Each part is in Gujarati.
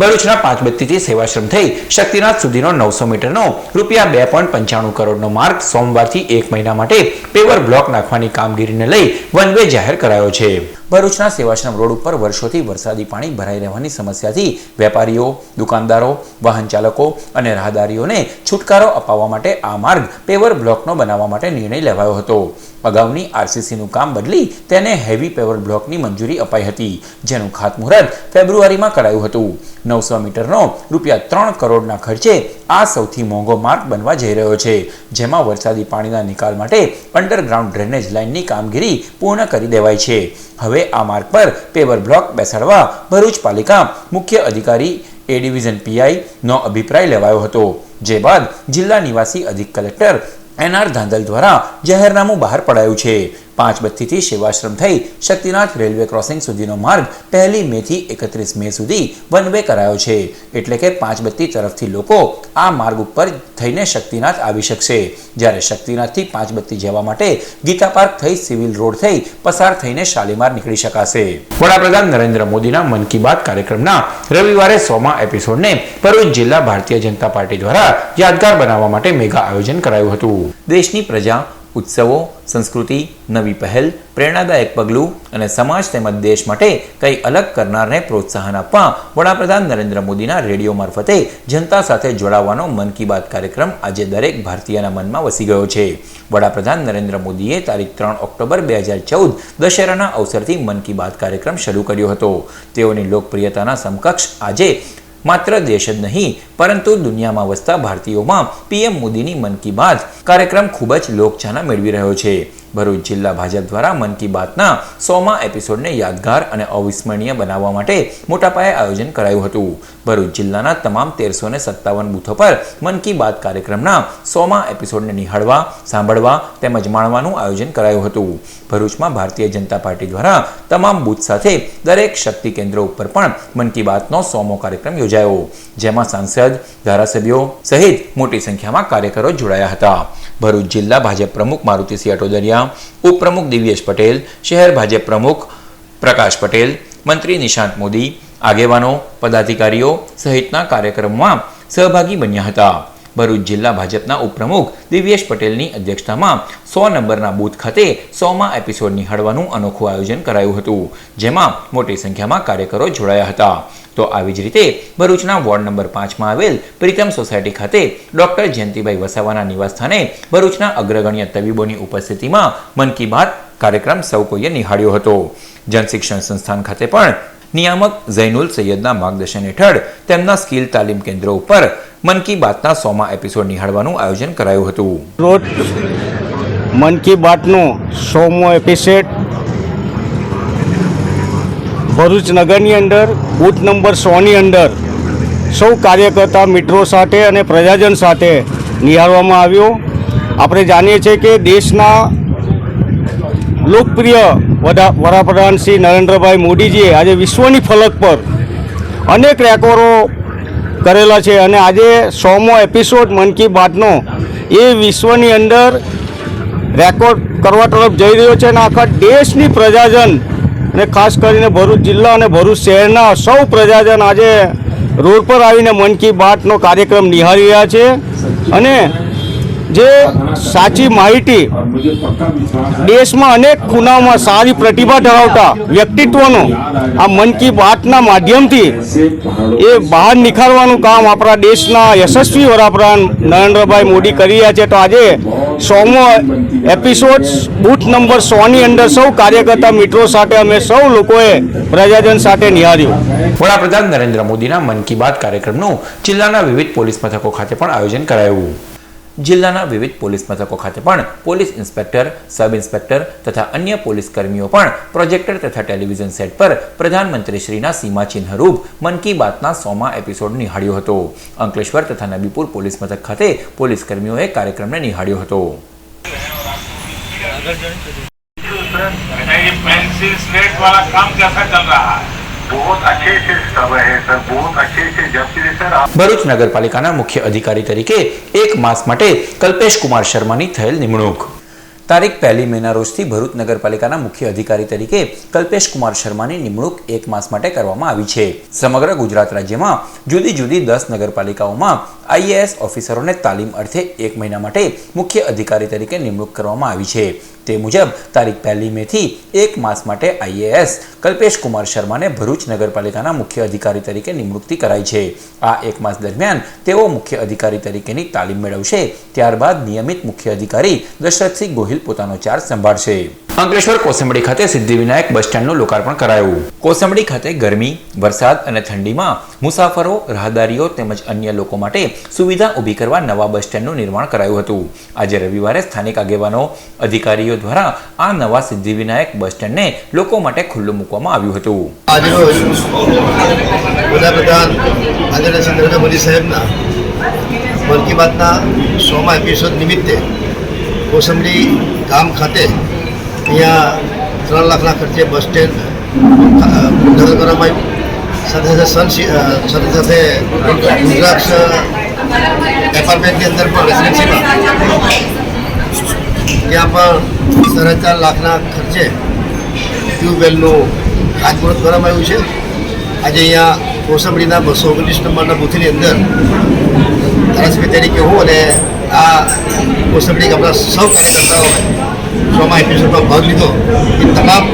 ભરૂચના પાંચબત્તીથી સેવાશ્રમ થઈ શક્તિનાથ સુધીનો 900 મીટરનો રૂપિયા 2.95 કરોડનો માર્ગ સોમવારથી 1 મહિના માટે પેવર બ્લોક નાખવાની કામગીરીને લઈ વન વે જાહેર કરાયો છે। ભરૂચના સેવાશ્રમ રોડ ઉપર વર્ષોથી વરસાદી પાણી ભરાઈ રહેવાની સમસ્યાથી વેપારીઓ, દુકાનદારો, વાહન ચાલકો અને રાહદારીઓને છુટકારો અપાવવા માટે આ માર્ગ પેવર બ્લોકનો બનાવવા માટે નિર્ણય લેવાયો હતો। અગાઉની આરસીસીનું કામ બદલી તેને હેવી પેવર બ્લોકની મંજૂરી અપાઈ હતી, જેનું ખાતમુહૂર્ત ફેબ્રુઆરીમાં કરાયું હતું। 900 મીટરનો રૂપિયા 3 કરોડના ખર્ચે આ સૌથી મોંઘો માર્ગ બનવા જઈ રહ્યો છે, જેમાં વરસાદી પાણીના નિકાલ માટે અંડરગ્રાઉન્ડ ડ્રેનેજ લાઇનની કામગીરી પૂર્ણ કરી દેવાઈ છે। હવે આ માર્ગ પર પેવર બ્લોક બેસાડવા ભરૂચ પાલિકા મુખ્ય અધિકારી એ ડિવિઝન પીઆઈ નો અભિપ્રાય લેવાયો હતો, જે બાદ જિલ્લા નિવાસી અધિક કલેક્ટર એનઆર ધાંધલ દ્વારા જાહેરનામું બહાર પડાયું છે। પાંચબત્તીથી સેવાશ્રમ થઈ શક્તિનાથ રેલવે ક્રોસિંગ સુધીનો માર્ગ 1 મે થી 31 મે સુધી વન વે કરાયો છે, એટલે કે પાંચબત્તી તરફથી લોકો આ માર્ગ ઉપર થઈને શક્તિનાથ આવી શકશે, જ્યારે શક્તિનાથથી પાંચબત્તી જવા માટે ગીતા પાર્ક થઈ સિવિલ રોડ થઈ પસાર થઈને શાલીમાર નીકળી શકાશે। વડાપ્રધાન નરેન્દ્ર મોદીના મન કી બાત કાર્યક્રમના રવિવારે 100મા એપિસોડને ભરૂચ જિલ્લા ભારતીય જનતા પાર્ટી દ્વારા યાદગાર બનાવવા માટે મેગા આયોજન કરાયું હતું। દેશની પ્રજા, ઉત્સવો, સંસ્કૃતિ, નવી પહેલ, પ્રેરણાદાયક પગલું અને સમાજ તેમજ દેશ માટે કંઈ અલગ કરનારને પ્રોત્સાહન આપવા વડાપ્રધાન નરેન્દ્ર મોદીના રેડિયો મારફતે જનતા સાથે જોડાવાનો મન કી બાત કાર્યક્રમ આજે દરેક ભારતીયના મનમાં વસી ગયો છે। વડાપ્રધાન નરેન્દ્ર મોદીએ તારીખ 3 ઓક્ટોબર 2014 દશેરાના અવસરથી મન કી બાત કાર્યક્રમ શરૂ કર્યો હતો। તેઓની લોકપ્રિયતાના સમકક્ષ આજે માત્ર દેશ જ નહીં પરંતુ દુનિયામાં વસતા ભારતીયોમાં પીએમ મોદીની મન કી બાત કાર્યક્રમ ખૂબ જ લોકચાહના મેળવી રહ્યો છે। ભરૂચ જિલ્લા ભાજપ દ્વારા મન કી બાતના 100મા એપિસોડને યાદગાર અને અવિસ્મરણીય બનાવવા માટે મોટા પાયે આયોજન કરાયું હતું। ભરૂચ જિલ્લાના તમામ 1357 બૂથો પર મન કી બાત કાર્યક્રમના 100મા એપિસોડને નિહાળવા, સાંભળવા તેમજ માણવાનું આયોજન કરાયું હતું। ભરૂચમાં ભારતીય જનતા પાર્ટી દ્વારા તમામ બૂથ સાથે દરેક શક્તિ કેન્દ્રો ઉપર પણ મન કી બાતનો 100મો કાર્યક્રમ યોજાયો, જેમાં સાંસદ, ધારાસભ્યો સહિત મોટી સંખ્યામાં કાર્યકરો જોડાયા હતા। ભરૂચ જિલ્લા ભાજપ પ્રમુખ મારુતિસિંહ અટોદરિયા, ઉપપ્રમુખ દિવ્યેશ પટેલ, શહેર ભાજપ પ્રમુખ પ્રકાશ પટેલ, મંત્રી નિશાંત મોદી, આગેવાનો, પદાધિકારીઓ સહિતના કાર્યક્રમમાં સહભાગી બન્યા હતા। ભરૂચ જિલ્લા ભાજપના ઉપપ્રમુખ દિવ્યેશ પટેલની અધ્યક્ષતામાં 100 નંબરના બૂથ ખાતે 100મા એપિસોડ નિહાળવાનું અનોખું આયોજન કરાયું હતું, જેમાં મોટી સંખ્યામાં કાર્યકરો જોડાયા હતા। તો આવી જ રીતે ભરૂચના વોર્ડ નંબર 5માં આવેલ પ્રીતમ સોસાયટી ખાતે ડોક્ટર જયંતિભાઈ વસાવાના નિવાસસ્થાને ભરૂચના અગ્રગણ્ય તબીબોની ઉપસ્થિતિમાં મન કી બાત કાર્યક્રમ સૌ કોઈએ નિહાળ્યો હતો। જનશિક્ષણ સંસ્થાન ખાતે પણ નિયામક ઝૈનુલ સૈયદના માર્ગદર્શન હેઠળ તેમના સ્કિલ તાલીમ કેન્દ્રો ઉપર મન કી બાતના 100મા એપિસોડ નિહાળવાનું આયોજન કરાયું હતું। રોજ મન કી બાતનો 100મો એપિસોડ ભરૂચ નગરની અંદર બૂથ નંબર 100ની અંદર સૌ કાર્યકર્તા મિત્રો સાથે અને પ્રજાજન સાથે નિહાળવામાં આવ્યો। આપણે જાણીએ છીએ કે દેશના લોકપ્રિય વડાપ્રધાન શ્રી નરેન્દ્રભાઈ મોદીજીએ આજે વિશ્વની ફલક પર અનેક રેકોર્ડો કરેલા છે અને આજે 100મો એપિસોડ મન કી બાતનો એ વિશ્વની અંદર રેકોર્ડ કરવા તરફ જઈ રહ્યો છે અને આખા દેશની પ્રજાજન અને ખાસ કરીને ભરૂચ જિલ્લા અને ભરૂચ શહેરના સૌ પ્રજાજન આજે રોડ પર આવીને મન કી બાતનો કાર્યક્રમ નિહાળી રહ્યા છે અને જે સાચી માહિતી દેશમાં અનેક ખૂણાઓમાં સારી પ્રતિભા ધરાવતા વ્યક્તિત્વનો આ મન કી બાતના માધ્યમથી એ બહાર નિખારવાનું કામ આપણા દેશના યશસ્વી વડાપ્રધાન નરેન્દ્રભાઈ મોદી કરી રહ્યા છે। તો આજે 100મો એપિસોડ બૂથ નંબર 100ની અંદર સૌ કાર્યકર્તા મિત્રો સાથે અમે સૌ લોકોએ પ્રજાજન સાથે નિહાળ્યું। વડાપ્રધાન નરેન્દ્ર મોદીના મન કી બાત કાર્યક્રમનું જિલ્લાના વિવિધ પોલીસ મથકો ખાતે પણ આયોજન કરાયું। જિલ્લાના વિવિધ પોલીસ મથકો ખાતે પણ પોલીસ ઇન્સ્પેક્ટર, સબ ઇન્સ્પેક્ટર તથા અન્ય પોલીસ કર્મીઓ પણ પ્રોજેક્ટર તથા ટેલિવિઝન સેટ પર પ્રધાનમંત્રીશ્રીના સીમાચિહ્નરૂપ મન કી બાતના 100મા એપિસોડ નિહાળ્યો હતો। અંકલેશ્વર તથા નબીપુર પોલીસ મથક ખાતે પોલીસ કર્મીઓએ કાર્યક્રમને નિહાળ્યો હતો। ભરૂચ નગરપાલિકાના મુખ્ય અધિકારી તરીકે 1 માસ માટે કલ્પેશ કુમાર શર્માની થયેલ નિમણૂક। તારીખ 1 મેના રોજથી ભરૂચ નગરપાલિકાના મુખ્ય અધિકારી તરીકે કલ્પેશ કુમાર શર્માની નિમણૂક 1 માસ માટે કરવામાં આવી છે. સમગ્ર ગુજરાત રાજ્યમાં જુદી જુદી 10 નગરપાલિકાઓમાં IAS ઓફિસરોને તાલીમ અર્થે 1 મહિના માટે મુખ્ય અધિકારી તરીકે નિમણૂક કરવામાં આવી છે. તે મુજબ તારીખ 1 મેથી 1 માસ માટે IAS કલ્પેશ કુમાર શર્માને ભરૂચ નગરપાલિકાના મુખ્ય અધિકારી તરીકે નિમણૂક કરાઈ છે. આ 1 માસ દરમિયાન તેઓ મુખ્ય અધિકારી તરીકેની તાલીમ મેળવશે. ત્યારબાદ નિયમિત મુખ્ય અધિકારી દશરથસિંહ ગોહિલ પોતાનો ચાર્જ સંભાળશે. અંકલેશ્વર કોસંબડી ખાતે સિદ્ધિવિનાયક બસ સ્ટેન્ડનું લોકાર્પણ કરાયું. કોસંબડી ખાતે ગરમી, વરસાદ અને ઠંડીમાં મુસાફરો, રાહદારીઓ તેમજ અન્ય લોકો માટે સુવિધા ઊભી કરવા નવા બસ સ્ટેન્ડનું નિર્માણ કરાયું હતું. આજે રવિવારે સ્થાનિક આગેવાનો, અધિકારીઓ દ્વારા આ નવા સિદ્ધિવિનાયક બસ સ્ટેન્ડને લોકો માટે ખુલ્લું મૂકવામાં આવ્યું હતું. આજરોજ વડાપ્રધાન આદરણીય શ્રી નરેન્દ્ર મોદી સાહેબના મન કી બાતના 100મા એપિસોડ નિમિત્તે કોસંબડી ગામ ખાતે અહીંયા 3 લાખના ખર્ચે બસ સ્ટેન્ડ ઉદ્ઘાટન કરવામાં આવ્યું. સાથે રુદ્રાક્ષ એપાર્ટમેન્ટની અંદર પણ રેસિડેન્સીમાં ત્યાં પણ 4.5 લાખના ખર્ચે ટ્યુબવેલનું ખાતમુહૂર્ત કરવામાં આવ્યું છે. આજે અહીંયા કોસંબડીના 219 નંબરના બૂથની અંદર ધારાસભ્ય તરીકે હું અને આ કોસંબડી ગામના સૌ કાર્યકર્તાઓએ 100મા એપિસોડમાં ભાગ લીધો એ તમામ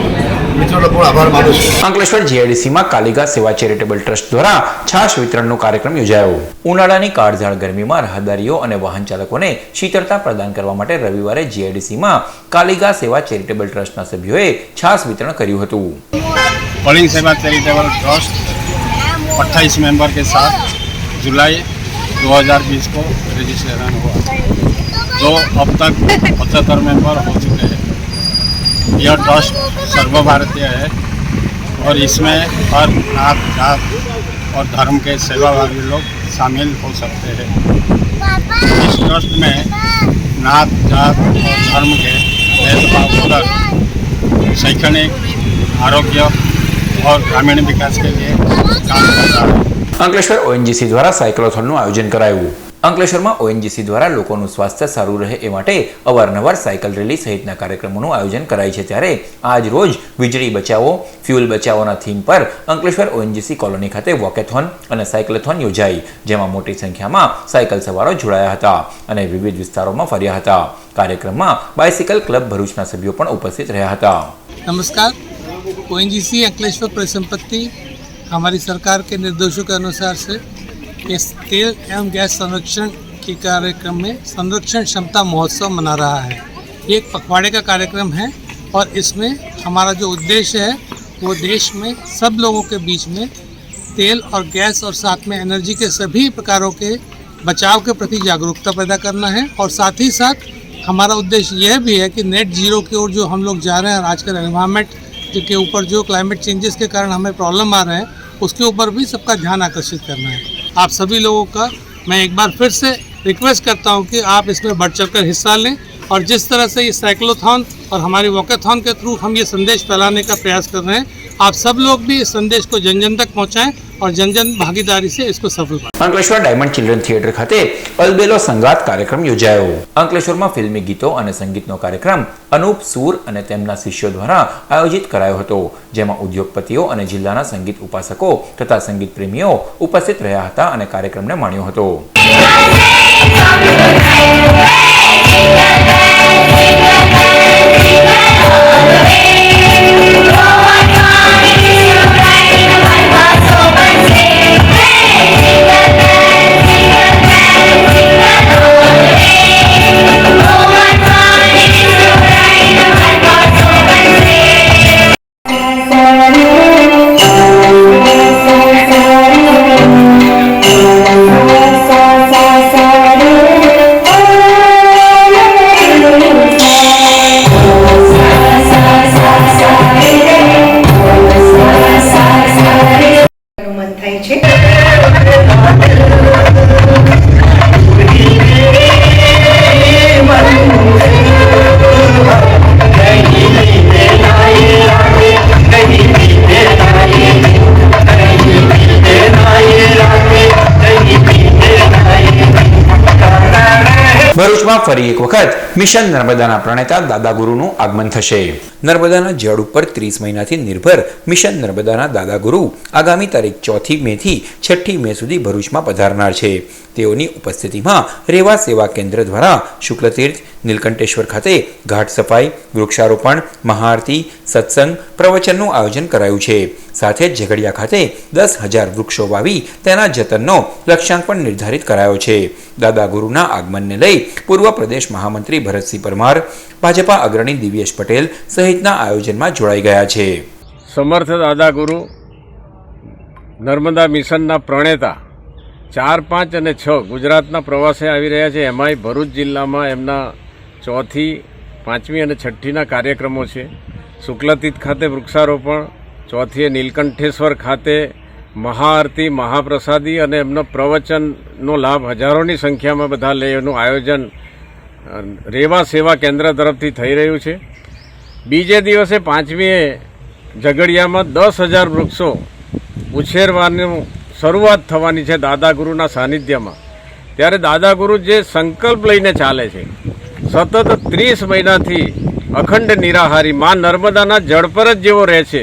મિત્રોનો પણ આભાર માનું છું. અંકલેશ્વર GIDCમાં કાલિકા સેવા ચેરિટેબલ ટ્રસ્ટ દ્વારા છાશ વિતરણનો કાર્યક્રમ યોજાયો. ઉનાળાની કાળઝાળ ગરમીમાં રાહદારીઓ અને વાહન ચાલકોને શીતળતા પ્રદાન કરવા માટે રવિવારે GIDCમાં કાલિકા સેવા ચેરિટેબલ ટ્રસ્ટના સભ્યોએ છાશ વિતરણ કર્યું હતું. कलिंग सेवा चैरिटेबल ट्रस्ट 28 मेंबर के साथ जुलाई 2020 को रजिस्ट्रेशन हुआ, जो अब तक 75 मेंबर हो चुके हैं. यह ट्रस्ट सर्वभारतीय है और इसमें हर नात जात और धर्म के सेवाभावी लोग शामिल हो सकते हैं. इस ट्रस्ट में नात जात और धर्म के भेदभाव वगैरह शैक्षणिक, आरोग्य और ग्रामीण विकास के लिए काम कर रहा है. અંકલેશ્વર ONGC દ્વારા સાયક્લોથોનનું આયોજન કરાયું. અંકલેશ્વરમાં ONGC દ્વારા લોકોનું સ્વાસ્થ્ય સારું રહે એ માટે અવારનવાર સાયકલ રેલી સહિતના કાર્યક્રમોનું આયોજન કરાય છે. ત્યારે આજ રોજ વીજળી બચાવો, ફ્યુલ બચાવોના થીમ પર અંકલેશ્વર ONGC કોલોની ખાતે વોકેથોન અને સાયક્લોથોન યોજાઈ, જેમાં મોટી સંખ્યામાં સાયકલ સવારો જોડાયા હતા અને વિવિધ વિસ્તારોમાં ફર્યા હતા. કાર્યક્રમમાં બાઇસિકલ ક્લબ ભરૂચના સભ્યો પણ ઉપસ્થિત રહ્યા હતા. नमस्कार. ONGC अंकलेश्वर परिसंपत्ति हमारी सरकार के निर्देशों के अनुसार से इस तेल एवं गैस संरक्षण के कार्यक्रम में संरक्षण क्षमता महोत्सव मना रहा है. ये एक पखवाड़े का कार्यक्रम है और इसमें हमारा जो उद्देश्य है वो देश में सब लोगों के बीच में तेल और गैस और साथ में एनर्जी के सभी प्रकारों के बचाव के प्रति जागरूकता पैदा करना है. और साथ ही साथ हमारा उद्देश्य यह भी है कि नेट जीरो की ओर जो हम लोग जा रहे हैं और आजकल एनवायरनमेंट के ऊपर जो क्लाइमेट चेंजेस के कारण हमें प्रॉब्लम आ रहे हैं उसके ऊपर भी सबका ध्यान आकर्षित करना है. आप सभी लोगों का मैं एक बार फिर से रिक्वेस्ट करता हूं कि आप इसमें बढ़ चढ़कर हिस्सा लें और जिस तरह से ये साइक्लोथॉन और हमारी वॉकेथॉन के थ्रू हम ये संदेश फैलाने का प्रयास कर रहे हैं, आप सब लोग भी इस संदेश को जन जन तक पहुँचाएँ और जन जन भागीदारी से इसको सफल बनाएं. અંકલેશ્વર ડાયમંડ ચિલ્ડ્રન થિયેટર ખાતે અલબેલો સંગાત કાર્યક્રમ યોજાયો. અંકલેશ્વરમાં ફિલ્મી ગીતો અને સંગીતનો કાર્યક્રમ અનુપ સૂર અને તેમના શિષ્યો દ્વારા આયોજિત કરાયો હતો, જેમાં ઉદ્યોગપતિઓ અને જિલ્લાના સંગીત ઉપાસકો તથા સંગીત પ્રેમીઓ ઉપસ્થિત રહ્યા હતા અને કાર્યક્રમને માણ્યો હતો. ભરૂચમાં ભરૂચમાં ફરી એક વખત મિશન નર્મદાના પ્રણેતા દાદા ગુરુનું આગમન થશે. નર્મદાના જળ ઉપર 30 મહિનાથી નિર્ભર મિશન નર્મદાના દાદા ગુરુ આગામી તારીખ 4 મે થી 6 મે સુધી ભરૂચમાં પધારનાર છે. તેઓની ઉપસ્થિતિમાં રેવા સેવા કેન્દ્ર દ્વારા શુક્લતીર્થ, નીલકંઠેશ્વર ખાતે ઘાટ સફાઈ, વૃક્ષારોપણ, મહાઆરતી, સત્સંગ, પ્રવચનનું આયોજન કરાયું છે. સાથે જ ઝઘડિયા ખાતે 10,000 વૃક્ષો વાવી તેના જતનનો લક્ષ્યાંક પણ નિર્ધારિત કરાયો છે. દાદા ગુરુના આગમનને લઈ પૂર્વ પ્રદેશ મહામંત્રી ભરતસિંહ પરમાર, ભાજપા અગ્રણી દિવ્યેશ પટેલ સહિતના આયોજનમાં જોડાઈ ગયા છે. સમર્થ દાદા ગુરુ નર્મદા મિશનના પ્રણેતા 4, 5 અને 6 ગુજરાતના પ્રવાસે આવી રહ્યા છે. એમાંય ભરૂચ જિલ્લામાં એમના 4થી 5મી અને 6ઠીના કાર્યક્રમો છે. શુક્લતીર્થ ખાતે વૃક્ષારોપણ, 4થીએ નીલકંઠેશ્વર ખાતે મહાઆરતી, મહાપ્રસાદી અને એમનો પ્રવચનનો લાભ હજારોની સંખ્યામાં બધા લે એનું આયોજન રેવા સેવા કેન્દ્ર તરફથી થઈ રહ્યું છે. બીજે દિવસે 5મીએ ઝઘડિયામાં 10,000 વૃક્ષો ઉછેરવાનું શરૂઆત થવાની છે દાદા ગુરુના સાનિધ્યમાં. ત્યારે દાદા ગુરુ જે સંકલ્પ લઈને ચાલે છે, સતત 30 મહિનાથી અખંડ નિરાહારી માં નર્મદાના જળ પર જ જેવો રહે છે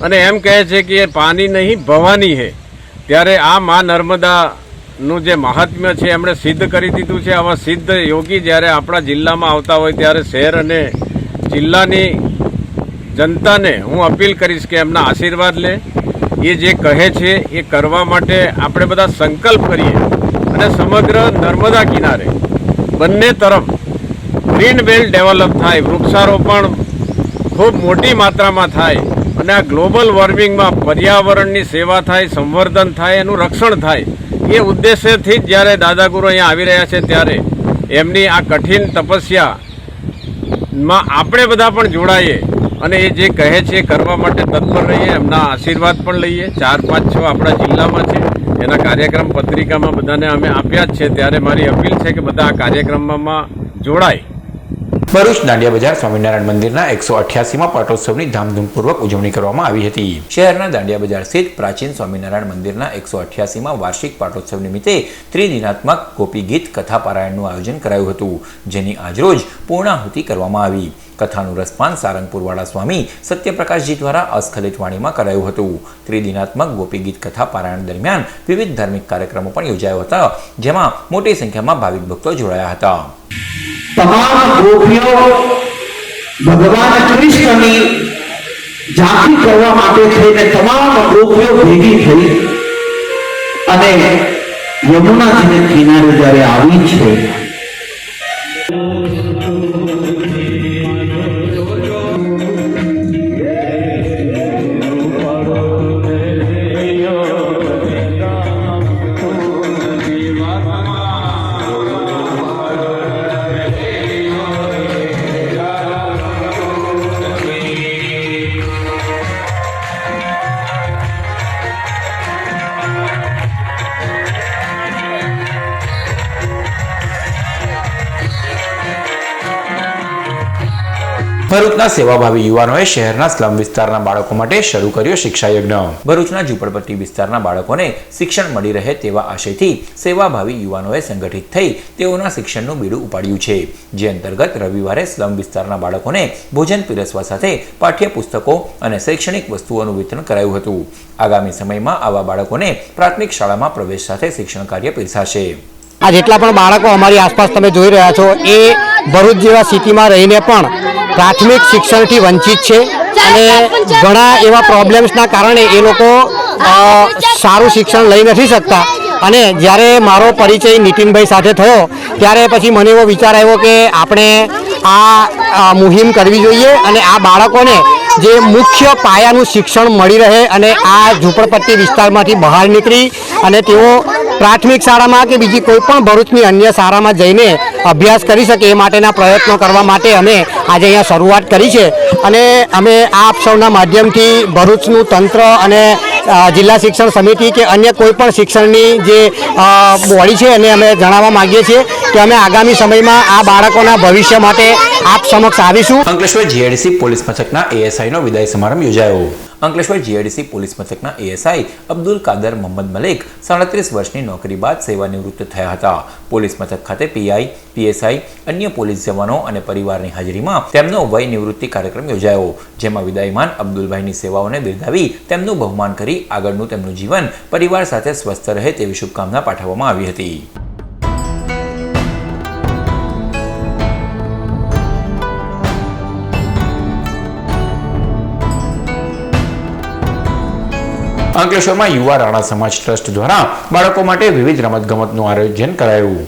અને એમ કહે છે કે એ પાણી નહીં ભવાની છે. ત્યારે આ માં નર્મદાનું જે મહાત્મ્ય છે એમણે સિદ્ધ કરી દીધું છે. આવા સિદ્ધ યોગી જ્યારે આપણા જિલ્લામાં આવતા હોય ત્યારે શહેર અને જિલ્લાની જનતાને હું અપીલ કરીશ કે એમના આશીર્વાદ લે. એ જે કહે છે એ કરવા માટે આપણે બધા સંકલ્પ કરીએ અને સમગ્ર નર્મદા કિનારે બંને તરફ ગ્રીન બેલ્ટ ડેવલપ થાય, વૃક્ષારોપણ ખૂબ મોટી માત્રામાં થાય અને આ ગ્લોબલ વોર્મિંગમાં પર્યાવરણની સેવા થાય, સંવર્ધન થાય, એનું રક્ષણ થાય. એ ઉદ્દેશ્યથી જ જ્યારે દાદા ગુરુ અહીંયા આવી રહ્યા છે ત્યારે એમની આ કઠિન તપસ્યામાં આપણે બધા પણ જોડાઈએ અને એ જે કહે છે એ કરવા માટે તત્પર રહીએ. એમના આશીર્વાદ પણ લઈએ. 4, 5, 6 આપણા જિલ્લામાં છે. એના કાર્યક્રમ પત્રિકામાં બધાને અમે આપ્યા જ છે. ત્યારે મારી અપીલ છે કે બધા આ કાર્યક્રમમાં જોડાય. ભરૂચ દાંડિયા બજાર સ્વામિનારાયણ મંદિરના 188માં પાટોત્સવની ધામધૂમપૂર્વક ઉજવણી કરવામાં આવી હતી. શહેરના દાંડિયા બજાર સ્થિત પ્રાચીન સ્વામિનારાયણ મંદિરના 188માં વાર્ષિક પાટોત્સવ નિમિત્તે ત્રિદિનાત્મક ગોપી ગીત કથા પારાયણનું આયોજન કરાયું હતું, જેની આજરોજ પૂર્ણાહુતિ કરવામાં આવી. કથાનું રસપાન સારંગપુરવાળા સ્વામી સત્યપ્રકાશજી દ્વારા અસ્ખલિત વાણીમાં કરાયું હતું. ત્રિદિનાત્મક ગોપી ગીત કથા પારાયણ દરમિયાન વિવિધ ધાર્મિક કાર્યક્રમો પણ યોજાયા હતા, જેમાં મોટી સંખ્યામાં ભાવિક ભક્તો જોડાયા હતા. તમામ ગોપીઓ ભગવાન કૃષ્ણની ઝાંખી કરવા માટે થઈને તમામ ગોપીઓ ભેગી થઈ અને યમુનાજીના કિનારે જ્યારે આવી છે ભરૂચના સેવાભાવી યુવાનોએ શહેરના સ્લમ વિસ્તારના બાળકો માટે શરૂ કર્યો શિક્ષા યજ્ઞ. ભરૂચના ઝૂંપડપટ્ટી વિસ્તારના બાળકોને શિક્ષણ મળી રહે તેવા આશયથી સેવાભાવી યુવાનોએ સંગઠિત થઈ તેઓના શિક્ષણનું બીડું ઉપાડ્યું છે. જે અંતર્ગત રવિવારે સ્લમ વિસ્તારના બાળકોને ભોજન પીરસવા સાથે પાઠ્યપુસ્તકો અને શૈક્ષણિક વસ્તુઓનું વિતરણ કરાયું હતું. આગામી સમયમાં આવા બાળકોને પ્રાથમિક શાળામાં પ્રવેશ સાથે શિક્ષણ કાર્ય પીરસાશે. આ જેટલા પણ બાળકો અમારી આસપાસ તમે જોઈ રહ્યા છો એ ભરૂચ જેવા સિટીમાં રહીને પણ પ્રાથમિક શિક્ષણથી વંચિત છે અને ઘણા એવા પ્રોબ્લેમ્સના કારણે એ લોકો સારું શિક્ષણ લઈ નથી શકતા. અને જ્યારે મારો પરિચય નીતિનભાઈ સાથે થયો ત્યારે પછી મને એવો વિચાર આવ્યો કે આપણે આ મુહિમ કરવી જોઈએ અને આ બાળકોને જે મુખ્ય પાયાનું શિક્ષણ મળી રહે અને આ ઝૂંપડપટ્ટી વિસ્તારમાંથી બહાર નીકળી અને તેઓ પ્રાથમિક શાળામાં કે બીજી કોઈ પણ ભરૂચની અન્ય શાળામાં જઈને અભ્યાસ કરી શકે એ માટેના પ્રયત્નો કરવા માટે અમે આજે અહીંયા શરૂઆત કરી છે. અને અમે આપ સૌના માધ્યમથી ભરૂચનું તંત્ર અને જિલ્લા શિક્ષણ સમિતિ કે અન્ય કોઈ પણ શિક્ષણની જે બોડી છે એને અમે જણાવવા માંગીએ છીએ કે અમે આગામી સમયમાં આ બાળકોના ભવિષ્ય માટે આપ સમક્ષ આવીશું. અંકલેશ્વર જીઆઈડીસી પોલીસ મથકના એએસઆઈનો વિદાય સમારંભ યોજાયો. અંકલેશ્વર જીઆઈડીસી પોલીસ મથકના એએસઆઈ અબ્દુલ કાદર મોહમ્મદ મલિક 37 વર્ષની નોકરી બાદ સેવાનિવૃત્ત થયા હતા. પોલીસ મથક ખાતે પીઆઈ, પીએસઆઈ, અન્ય પોલીસ જવાનો અને પરિવારની હાજરીમાં તેમનો વય નિવૃત્તિ કાર્યક્રમ યોજાયો, જેમાં વિદાયમાન અબ્દુલભાઈની સેવાઓને બિરદાવી તેમનું બહુમાન કરી આગળનું તેમનું જીવન પરિવાર સાથે સ્વસ્થ રહે તેવી શુભકામના પાઠવવામાં આવી હતી. અંકલેશ્વરમાં યુવા રાણા સમાજ ટ્રસ્ટ દ્વારા બાળકો માટે વિવિધ રમતગમતનું આયોજન કરાયું.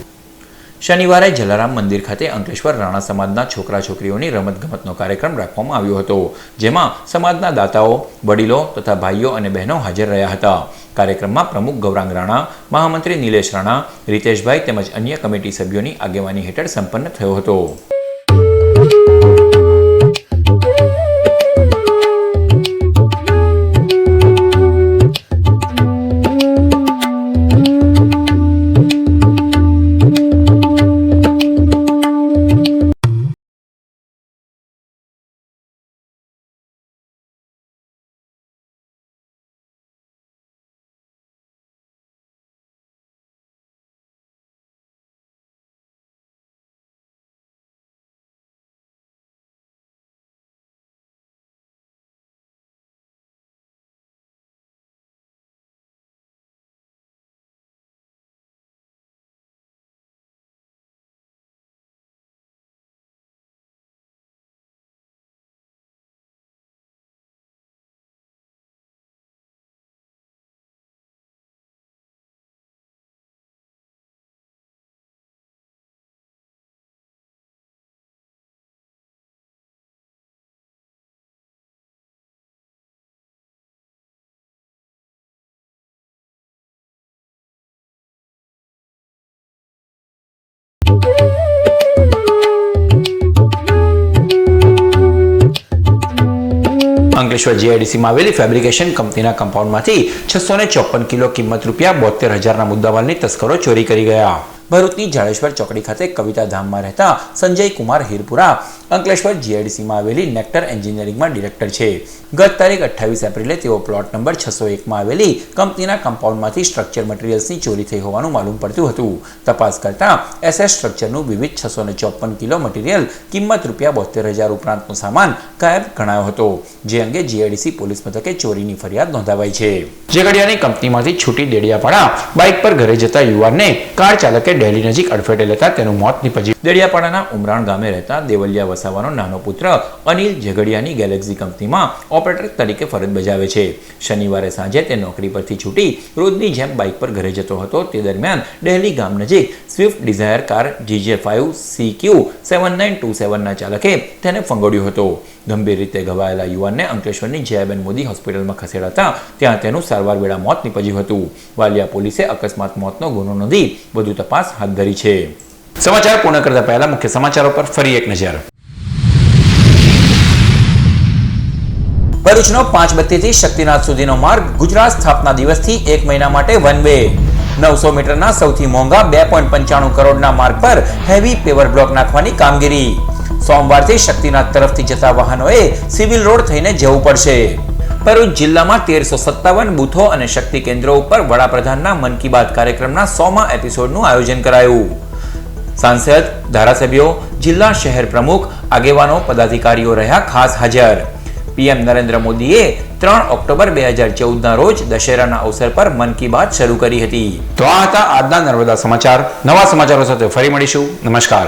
શનિવારે જલારામ મંદિર ખાતે અંકલેશ્વર રાણા સમાજના છોકરા છોકરીઓની રમતગમતનો કાર્યક્રમ રાખવામાં આવ્યો હતો, જેમાં સમાજના દાતાઓ, વડીલો તથા ભાઈઓ અને બહેનો હાજર રહ્યા હતા. કાર્યક્રમમાં પ્રમુખ ગૌરાંગ રાણા, મહામંત્રી નિલેશ રાણા, રીતેશભાઈ તેમજ અન્ય કમિટી સભ્યોની આગેવાની હેઠળ સંપન્ન થયો હતો. અંકલેશ્વર જીઆઈડીસીમાં આવેલી ફેબ્રિકેશન કંપનીના કમ્પાઉન્ડમાંથી 654 કિલો કિંમત ₹72,000ના મુદ્દામાલની તસ્કરો ચોરી કરી ગયા. ભરૂચની જાડેશ્વર ચોકડી ખાતે કવિતા ધામમાં રહેતા સંજય કુમાર હીરપુરા અંકલેશ્વર જીઆઈડીસીમાં આવેલી નેક્ટર એન્જિનિયરિંગમાં ડિરેક્ટર છે. ગત તારીખ 28 એપ્રિલે તેઓ પ્લોટ નંબર 601માં આવેલી કંપનીના કમ્પાઉન્ડમાંથી સ્ટ્રક્ચર મટીરિયલ્સની ચોરી થઈ હોવાનું માલુમ પડતું હતું. તપાસ કરતા એસએસ સ્ટ્રક્ચરનું વિવિધ 654 કિલો મટીરિયલ કિંમત ₹72,000 ઉપરાંતનો સામાન ગાયબ ગણાયો હતો, જે અંગે જીઆઈડીસી પોલીસ મથકે ચોરીની ફરિયાદ નોંધાવાઈ છે. ઝઘડિયાની કંપનીમાંથી છૂટી દેડિયાપાડા બાઇક પર ઘરે જતા યુવાનને કાર ચાલકે દિલ્હી નજીક અડફેટે લેતા તેનું મોત નીપજ્યું. દેડિયાપાડાના ઉમરાણ ગામે રહેતા દેવલિયા વસાવાનો નાનો પુત્ર અનિલ ઝઘડિયાની ગેલેક્સી કંપનીમાં ઓપરેટર તરીકે ફરજ બજાવે છે. શનિવારે સાંજે તે નોકરી પરથી છૂટી રોજની જેમ બાઇક પર ઘરે જતો હતો. તે દરમિયાન દિલ્હી ગામ નજીક સ્વિફ્ટ ડિઝાયર કાર GJ5CQ7927ના ચાલકે તેને ફંગોળ્યો હતો. ગંભીર રીતે ઘવાયેલા યુવાનને અંકલેશ્વરની જયાબેન મોદી હોસ્પિટલમાં ખસેડાતા ત્યાં તેનું સારવાર વેળા મોત નીપજ્યું હતું. વાલિયા પોલીસે અકસ્માત મોતનો ગુનો નોંધી વધુ તપાસ હાથ ધરી છે. સમાચાર પૂર્ણ કરતા પહેલા મુખ્ય સમાચારો પર ફરી એક નજર. ભરૂચનો 532 થી શક્તિનાથ સુધીનો માર્ગ ગુજરાત સ્થાપના દિવસથી 1 મહિના માટે વન વે. 900 મીટરના સૌથી મોંઘા 2.95 કરોડના માર્ગ પર હેવી પેવર બ્લોક નાખવાની કામગીરી. સોમવારથી શક્તિનાથ તરફથી જતા વાહનોએ સિવિલ રોડ થઈને જવું પડશે. ભરૂચ જિલ્લામાં 1357 બૂથો અને શક્તિ કેન્દ્રો ઉપર વડાપ્રધાનના મન કી બાત કાર્યક્રમના 100મા એપિસોડનું આયોજન કરાયું. સાંસદ, ધારાસભ્યો, જિલ્લા શહેર પ્રમુખ, આગેવાનો, પદાધિકારીઓ રહ્યા ખાસ હાજર. પીએમ નરેન્દ્ર મોદીએ 3 ઓક્ટોબર 2014ના રોજ દશેરાના અવસર પર મન કી બાત શરૂ કરી હતી. તો આ હતા આજના નર્મદા સમાચાર. નવા સમાચારો સાથે ફરી મળીશું. નમસ્કાર.